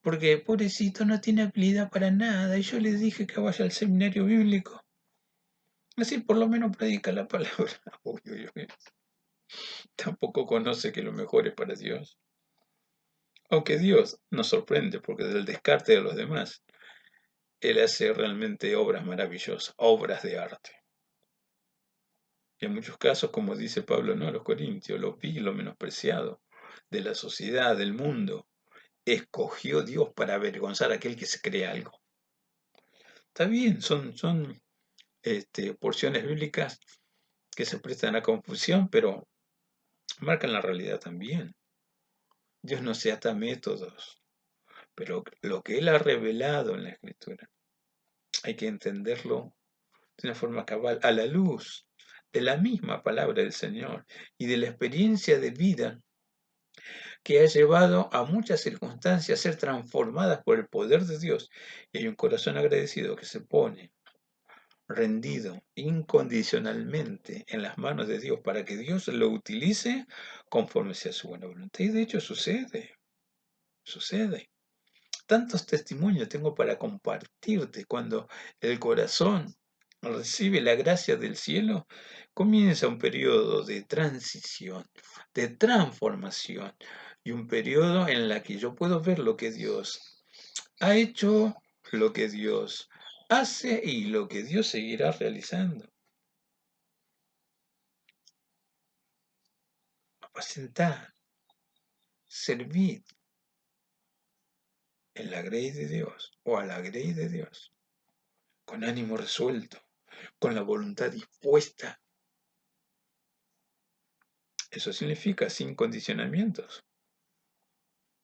Porque pobrecito no tiene habilidad para nada y yo le dije que vaya al seminario bíblico. Así por lo menos predica la palabra. Uy, uy, uy. Tampoco conoce que lo mejor es para Dios. Aunque Dios nos sorprende porque del descarte de los demás, Él hace realmente obras maravillosas, obras de arte. Y en muchos casos, como dice Pablo, no a los Corintios, lo vil, lo menospreciado de la sociedad, del mundo, escogió Dios para avergonzar a aquel que se cree algo. Está bien, son porciones bíblicas que se prestan a confusión, pero marcan la realidad también. Dios no se ata a métodos, pero lo que Él ha revelado en la Escritura hay que entenderlo de una forma cabal, a la luz de la misma palabra del Señor y de la experiencia de vida que ha llevado a muchas circunstancias a ser transformadas por el poder de Dios. Y hay un corazón agradecido que se pone rendido incondicionalmente en las manos de Dios para que Dios lo utilice conforme sea su buena voluntad. Y de hecho sucede. Tantos testimonios tengo para compartirte cuando el corazón recibe la gracia del cielo, comienza un periodo de transición, de transformación y un periodo en el que yo puedo ver lo que Dios ha hecho, lo que Dios hace y lo que Dios seguirá realizando. Apacentar, servir en la grey de Dios o a la grey de Dios, con ánimo resuelto, con la voluntad dispuesta. Eso significa sin condicionamientos,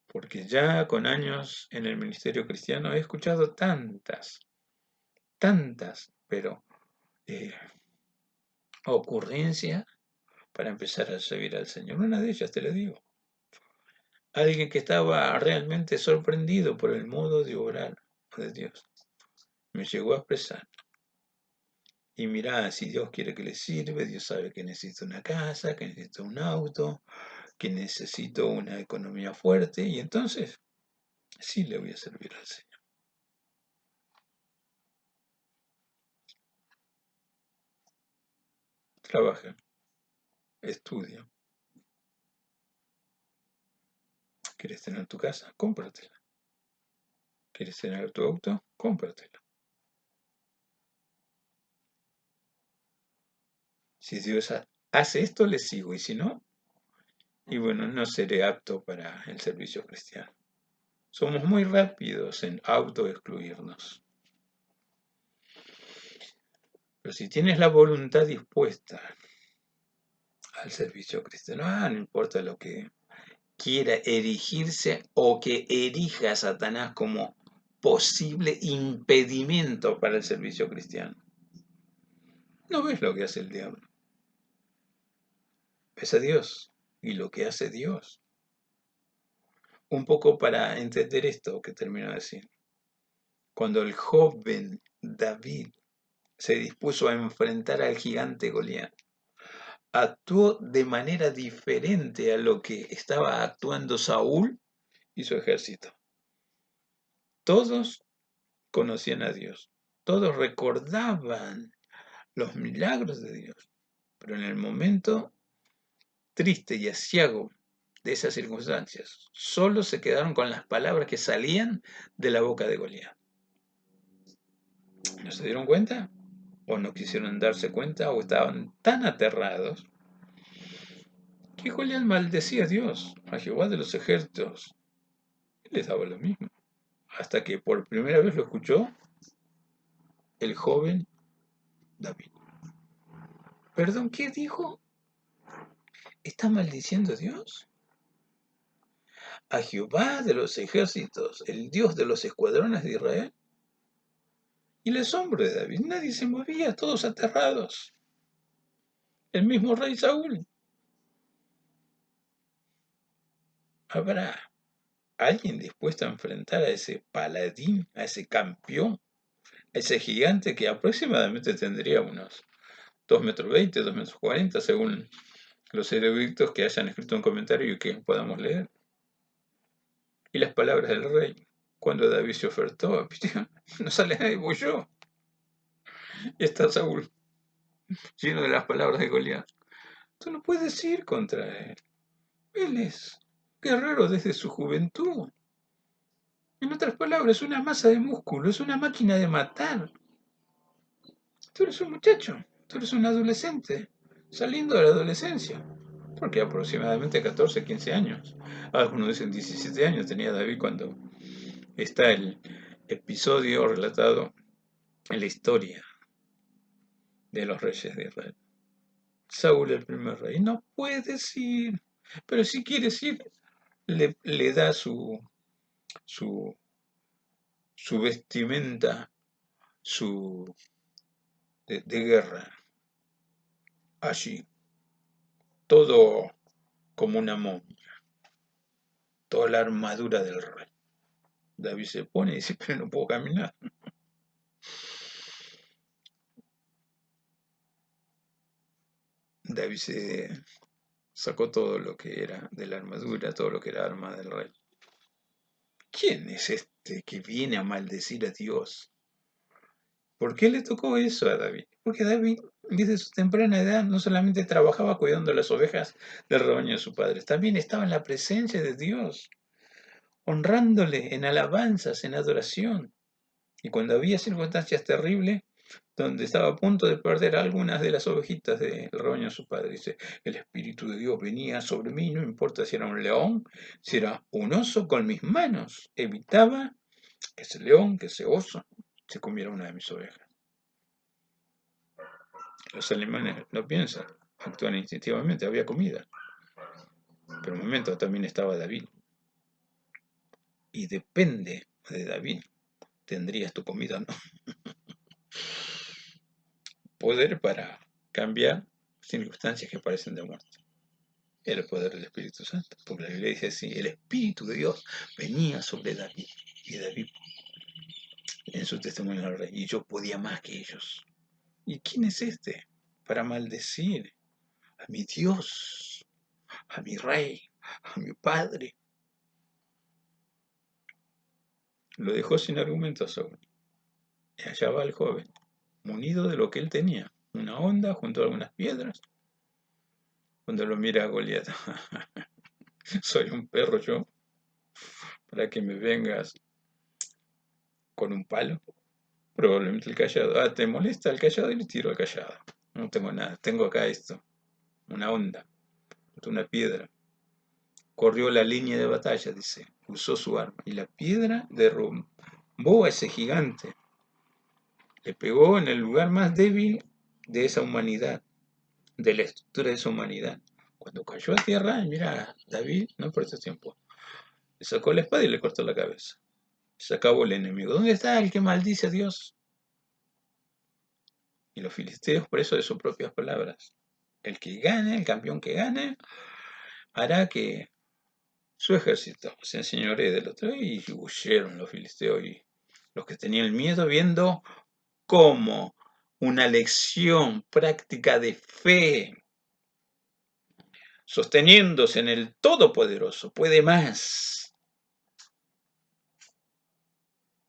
porque ya con años en el ministerio cristiano he escuchado tantas, pero ocurrencias para empezar a servir al Señor. Una de ellas, te la digo, alguien que estaba realmente sorprendido por el modo de obrar de Dios, me llegó a expresar. Y mirá, si Dios quiere que le sirve, Dios sabe que necesito una casa, que necesito un auto, que necesito una economía fuerte, y entonces sí le voy a servir al Señor. Trabaja, estudia. ¿Quieres tener tu casa? Cómpratela. ¿Quieres tener tu auto? Cómpratelo. Si Dios hace esto, le sigo, y si no, y bueno, no seré apto para el servicio cristiano. Somos muy rápidos en autoexcluirnos. Pero si tienes la voluntad dispuesta al servicio cristiano, no importa lo que quiera erigirse o que erija a Satanás como posible impedimento para el servicio cristiano. ¿No ves lo que hace el diablo? Ves a Dios y lo que hace Dios. Un poco para entender esto que termino de decir. Cuando el joven David se dispuso a enfrentar al gigante Goliat, actuó de manera diferente a lo que estaba actuando Saúl y su ejército. Todos conocían a Dios, Todos recordaban los milagros de Dios, pero en el momento triste y aciago de esas circunstancias, solo se quedaron con las palabras que salían de la boca de Goliat. ¿No se dieron cuenta? ¿O no quisieron darse cuenta? ¿O estaban tan aterrados que Goliat maldecía a Dios, a Jehová de los ejércitos? Y les daba lo mismo. Hasta que por primera vez lo escuchó el joven David. Perdón, ¿qué dijo? ¿Está maldiciendo a Dios? A Jehová de los ejércitos, el Dios de los escuadrones de Israel. Y el asombro de David, nadie se movía, todos aterrados. El mismo rey Saúl. ¿Habrá alguien dispuesto a enfrentar a ese paladín, a ese campeón, a ese gigante que aproximadamente tendría unos 2,20 m, 2,40 m, según los eruditos que hayan escrito un comentario y que podamos leer? Y las palabras del rey, cuando David se ofertó, no sale nadie, voy yo. Y está Saúl, lleno de las palabras de Goliat. Tú no puedes ir contra él. Él es guerrero desde su juventud. En otras palabras, es una masa de músculo, es una máquina de matar. Tú eres un muchacho, tú eres un adolescente, saliendo de la adolescencia. Porque aproximadamente 14, 15 años. Algunos dicen 17 años tenía David cuando está el episodio relatado en la historia de los reyes de Israel. Saúl, el primer rey, no puedes ir, pero si quieres ir, le da su vestimenta de guerra, allí, todo como una momia, toda la armadura del rey. David se pone y dice, pero no puedo caminar. David se sacó todo lo que era de la armadura, todo lo que era arma del rey. ¿Quién es este que viene a maldecir a Dios? ¿Por qué le tocó eso a David? Porque David, desde su temprana edad, no solamente trabajaba cuidando las ovejas del rebaño de su padre, también estaba en la presencia de Dios, honrándole en alabanzas, en adoración. Y cuando había circunstancias terribles, donde estaba a punto de perder algunas de las ovejitas del rebaño de su padre, dice, el Espíritu de Dios venía sobre mí, no importa si era un león, si era un oso, con mis manos evitaba que ese león, que ese oso, se comiera una de mis ovejas. Los alemanes no piensan, actúan instintivamente, había comida. Pero un momento también estaba David. Y depende de David, tendrías tu comida o no. Poder para cambiar circunstancias que parecen de muerte. Era el poder del Espíritu Santo. Porque la Biblia dice así, el Espíritu de Dios venía sobre David. Y David, en su testimonio al rey, y yo podía más que ellos. ¿Y quién es este para maldecir a mi Dios, a mi rey, a mi padre? Lo dejó sin argumentos Saúl. Y allá va el joven, munido de lo que él tenía, una honda junto a algunas piedras. Cuando lo mira a Goliat, soy un perro yo, para que me vengas con un palo. Probablemente el callado. Ah, ¿te molesta el callado? Y le tiro el callado. No tengo nada, tengo acá esto, una honda, una piedra. Corrió la línea de batalla, dice, usó su arma, y la piedra derrumbó a ese gigante. Le pegó en el lugar más débil de esa humanidad, de la estructura de esa humanidad. Cuando cayó a tierra, mira, David no perdió tiempo. Le sacó la espada y le cortó la cabeza. Se acabó el enemigo. ¿Dónde está el que maldice a Dios? Y los filisteos, por eso de sus propias palabras, el que gane, el campeón que gane, hará que su ejército se enseñoree del otro. Y huyeron los filisteos y los que tenían miedo, viendo cómo una lección práctica de fe, sosteniéndose en el Todopoderoso, puede más.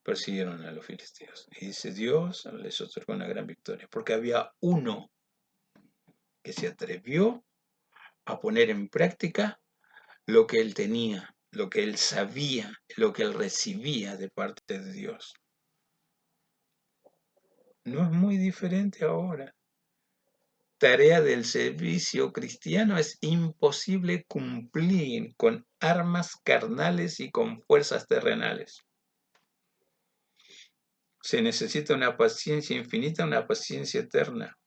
persiguieron a los filisteos. Y dice, Dios les otorgó una gran victoria, porque había uno que se atrevió a poner en práctica lo que él tenía, lo que él sabía, lo que él recibía de parte de Dios. No es muy diferente ahora. Tarea del servicio cristiano es imposible cumplir con armas carnales y con fuerzas terrenales. Se necesita una paciencia infinita, una paciencia eterna,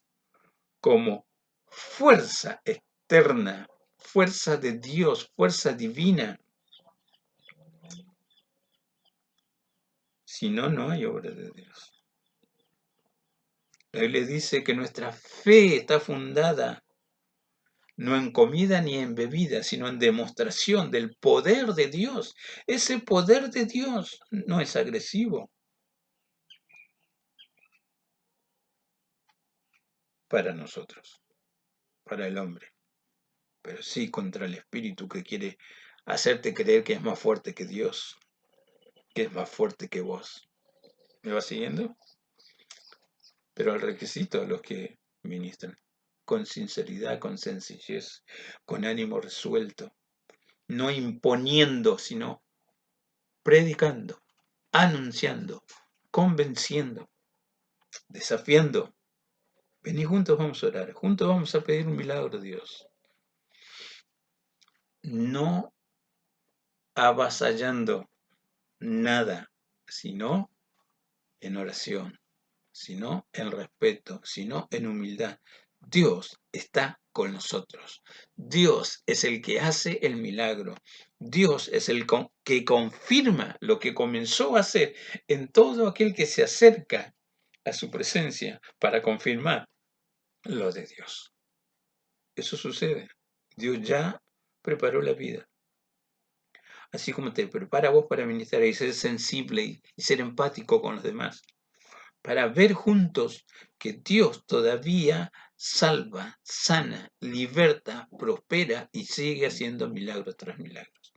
como fuerza externa, fuerza de Dios, fuerza divina. Si no, no hay obra de Dios. La Biblia dice que nuestra fe está fundada no en comida ni en bebida, sino en demostración del poder de Dios. Ese poder de Dios no es agresivo para nosotros, para el hombre, pero sí contra el espíritu que quiere hacerte creer que es más fuerte que Dios, que es más fuerte que vos. ¿Me va siguiendo? Pero el requisito a los que ministran, con sinceridad, con sencillez, con ánimo resuelto, no imponiendo, sino predicando, anunciando, convenciendo, desafiando. Vení, juntos vamos a orar, juntos vamos a pedir un milagro a Dios. No avasallando nada, sino en oración, sino en respeto, sino en humildad. Dios está con nosotros. Dios es el que hace el milagro. Dios es el que confirma lo que comenzó a hacer en todo aquel que se acerca a su presencia para confirmar lo de Dios. Eso sucede. Dios ya preparó la vida. Así como te prepara a vos para ministrar y ser sensible y ser empático con los demás, para ver juntos que Dios todavía salva, sana, liberta, prospera y sigue haciendo milagros tras milagros.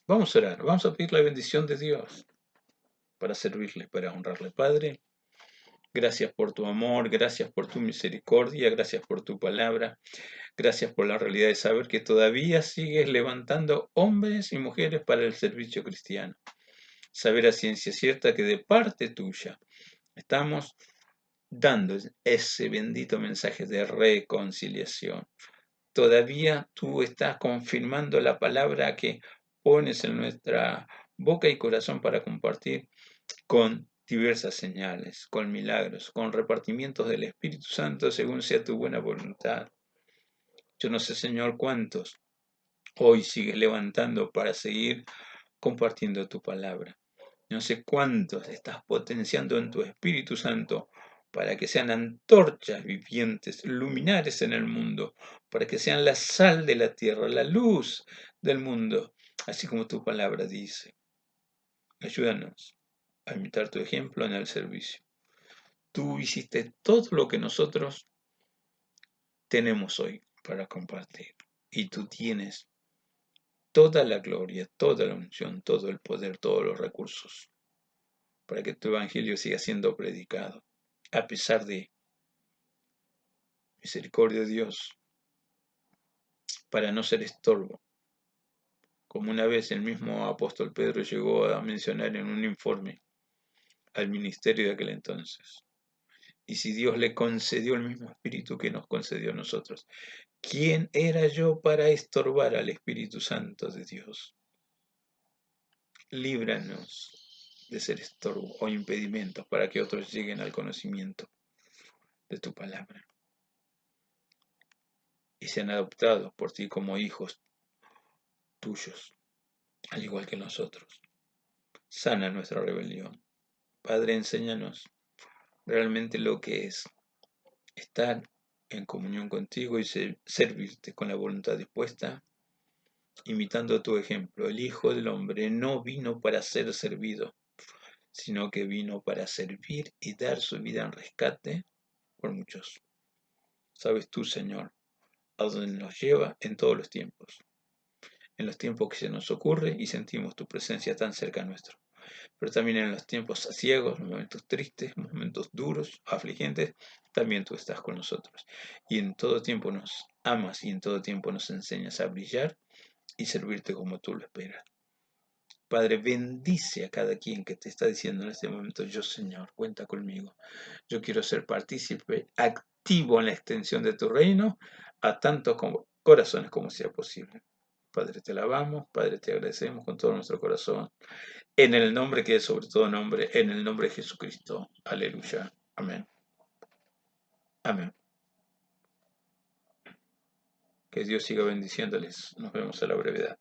Vamos a orar, vamos a pedir la bendición de Dios para servirle, para honrarle. Padre, gracias por tu amor, gracias por tu misericordia, gracias por tu palabra, gracias por la realidad de saber que todavía sigues levantando hombres y mujeres para el servicio cristiano. Saber a ciencia cierta que de parte tuya estamos dando ese bendito mensaje de reconciliación. Todavía tú estás confirmando la palabra que pones en nuestra boca y corazón para compartir con diversas señales, con milagros, con repartimientos del Espíritu Santo según sea tu buena voluntad. Yo no sé, Señor, cuántos hoy sigues levantando para seguir compartiendo tu palabra. No sé cuántos estás potenciando en tu Espíritu Santo para que sean antorchas vivientes, luminares en el mundo, para que sean la sal de la tierra, la luz del mundo, así como tu palabra dice. Ayúdanos a imitar tu ejemplo en el servicio. Tú hiciste todo lo que nosotros tenemos hoy para compartir. Y tú tienes toda la gloria, toda la unción, todo el poder, todos los recursos para que tu evangelio siga siendo predicado. A pesar de misericordia de Dios, para no ser estorbo. Como una vez el mismo apóstol Pedro llegó a mencionar en un informe al ministerio de aquel entonces. Y si Dios le concedió el mismo espíritu que nos concedió a nosotros, ¿quién era yo para estorbar al Espíritu Santo de Dios? Líbranos de ser estorbo o impedimentos para que otros lleguen al conocimiento de tu palabra y sean adoptados por ti como hijos tuyos, al igual que nosotros. Sana nuestra rebelión. Padre, enséñanos realmente lo que es estar en comunión contigo y servirte con la voluntad dispuesta, imitando tu ejemplo. El Hijo del Hombre no vino para ser servido, sino que vino para servir y dar su vida en rescate por muchos. Sabes tú, Señor, a dónde nos lleva en todos los tiempos, en los tiempos que se nos ocurre y sentimos tu presencia tan cerca nuestro. pero también en los tiempos asiegos, momentos tristes, momentos duros, afligentes, también tú estás con nosotros. Y en todo tiempo nos amas y en todo tiempo nos enseñas a brillar y servirte como tú lo esperas. Padre, bendice a cada quien que te está diciendo en este momento, yo Señor, cuenta conmigo. Yo quiero ser partícipe activo en la extensión de tu reino a tantos corazones como sea posible. Padre, te alabamos, Padre, te agradecemos con todo nuestro corazón, en el nombre que es sobre todo nombre, en el nombre de Jesucristo. Aleluya. Amén. Amén. Que Dios siga bendiciéndoles. Nos vemos a la brevedad.